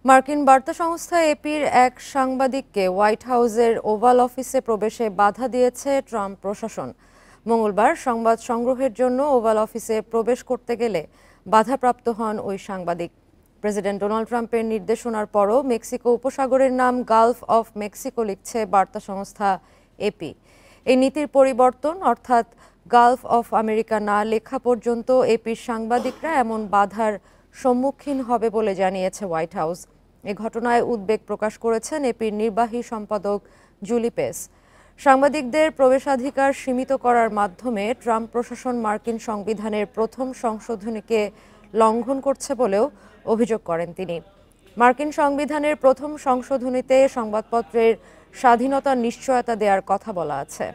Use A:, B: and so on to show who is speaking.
A: মার্কিন বার্তা সংস্থা এপির এক সাংবাদিককে হোয়াইট হাউসের ওভাল অফিসে প্রবেশে বাধা দিয়েছে ট্রাম্প প্রশাসন। মঙ্গলবার সংবাদ সংগ্রহের জন্য ওভাল অফিসে প্রবেশ করতে গেলে বাধাপ্রাপ্ত হন ওই সাংবাদিক। প্রেসিডেন্ট ডোনাল্ড ট্রাম্পের নির্দেশনার পরও মেক্সিকো উপসাগরের নাম গালফ অফ মেক্সিকো লিখছে বার্তা সংস্থা এপি। এই নীতির পরিবর্তন অর্থাৎ গালফ অফ আমেরিকা না লেখা পর্যন্ত এপির সাংবাদিকরা এমন বাধার সম্মুখীন হবে বলে জানিয়েছে হোয়াইট হাউস। এ ঘটনায় উদ্বেগ প্রকাশ করেছেন এপির নির্বাহী সম্পাদক জুলি পেস। সাংবাদিকদের প্রবেশাধিকার সীমিত করার মাধ্যমে ট্রাম্প প্রশাসন মার্কিন সংবিধানের প্রথম সংশোধনীকে লঙ্ঘন করছে বলেও অভিযোগ করেন তিনি। মার্কিন সংবিধানের প্রথম সংশোধনীতে সংবাদপত্রের স্বাধীনতার নিশ্চয়তা দেওয়ার কথা বলা আছে।